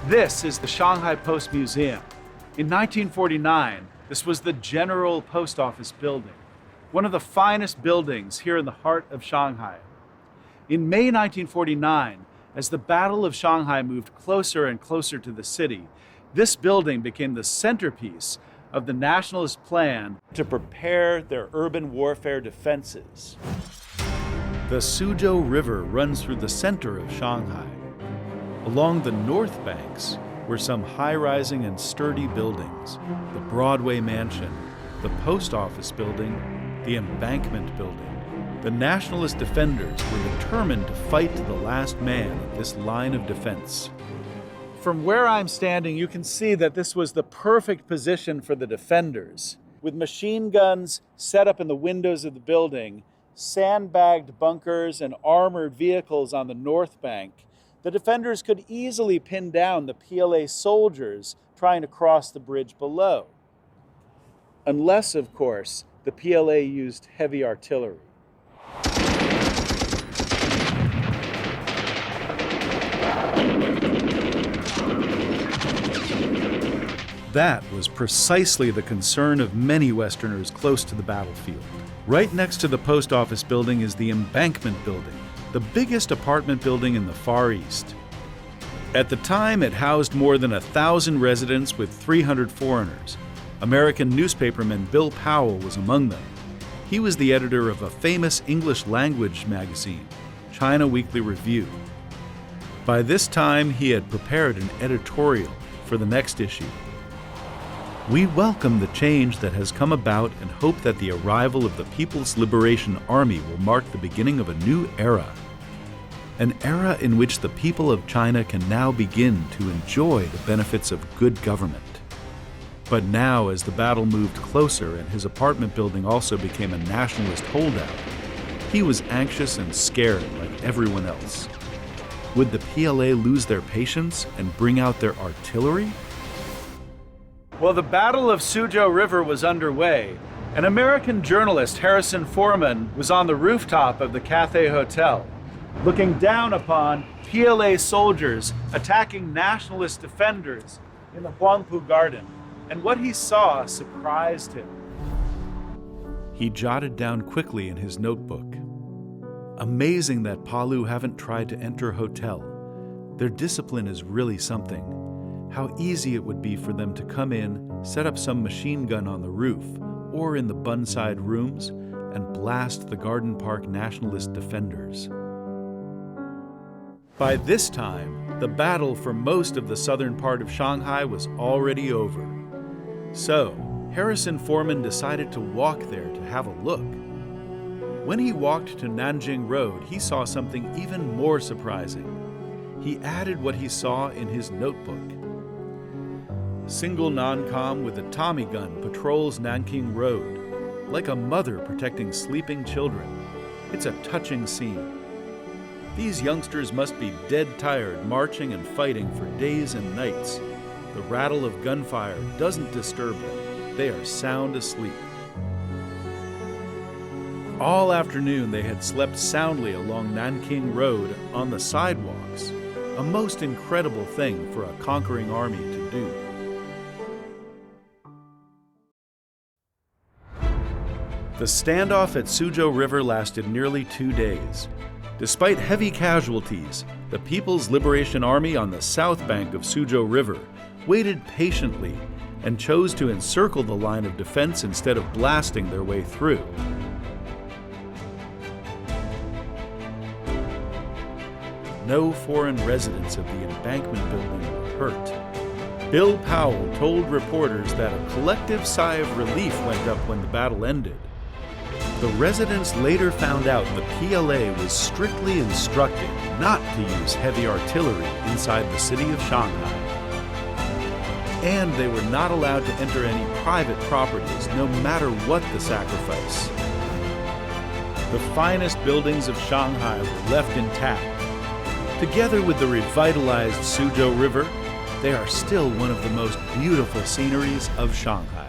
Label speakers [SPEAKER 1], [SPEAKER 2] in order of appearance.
[SPEAKER 1] This is the Shanghai Post Museum. In 1949, this was the General Post Office building, one of the finest buildings here in the heart of Shanghai. In May 1949, as the Battle of Shanghai moved closer and closer to the city, this building became the centerpiece of the nationalist plan to prepare their urban warfare defenses. The Suzhou River runs through the center of Shanghai. Along the north banks were some high-rising and sturdy buildings: the Broadway Mansion, the Post Office Building, the Embankment Building. The nationalist defenders were determined to fight to the last man at this line of defense. From where I'm standing, you can see that this was the perfect position for the defenders. With machine guns set up in the windows of the building, sandbagged bunkers, and armored vehicles on the north bank, the defenders could easily pin down the PLA soldiers trying to cross the bridge below. Unless, of course, the PLA used heavy artillery. That was precisely the concern of many Westerners close to the battlefield. Right next to the Post Office Building is the Embankment Building, the biggest apartment building in the Far East. At the time, it housed more than 1,000 residents with 300 foreigners. American newspaperman Bill Powell was among them. He was the editor of a famous English language magazine, China Weekly Review. By this time, he had prepared an editorial for the next issue. We welcome the change that has come about and hope that the arrival of the People's Liberation Army will mark the beginning of a new era. An era in which the people of China can now begin to enjoy the benefits of good government. But now, as the battle moved closer and his apartment building also became a nationalist holdout, he was anxious and scared like everyone else. Would the PLA lose their patience and bring out their artillery? Well, the Battle of Suzhou River was underway. An American journalist, Harrison Foreman, was on the rooftop of the Cathay Hotel, looking down upon PLA soldiers attacking nationalist defenders in the Huangpu Garden. And what he saw surprised him. He jotted down quickly in his notebook. Amazing that Palu haven't tried to enter hotel. Their discipline is really something. How easy it would be for them to come in, set up some machine gun on the roof or in the Bunside rooms, and blast the Garden Park nationalist defenders. By this time, the battle for most of the southern part of Shanghai was already over. So, Harrison Foreman decided to walk there to have a look. When he walked to Nanjing Road, he saw something even more surprising. He added what he saw in his notebook. Single non-com with a Tommy gun patrols Nanking Road, like a mother protecting sleeping children. It's a touching scene. These youngsters must be dead tired marching and fighting for days and nights. The rattle of gunfire doesn't disturb them. They are sound asleep. All afternoon they had slept soundly along Nanking Road on the sidewalks, a most incredible thing for a conquering army to do. The standoff at Suzhou River lasted nearly 2 days. Despite heavy casualties, the People's Liberation Army on the south bank of Suzhou River waited patiently and chose to encircle the line of defense instead of blasting their way through. No foreign residents of the Embankment Building were hurt. Bill Powell told reporters that a collective sigh of relief went up when the battle ended. The residents later found out the PLA was strictly instructed not to use heavy artillery inside the city of Shanghai. And they were not allowed to enter any private properties, no matter what the sacrifice. The finest buildings of Shanghai were left intact. Together with the revitalized Suzhou River, they are still one of the most beautiful sceneries of Shanghai.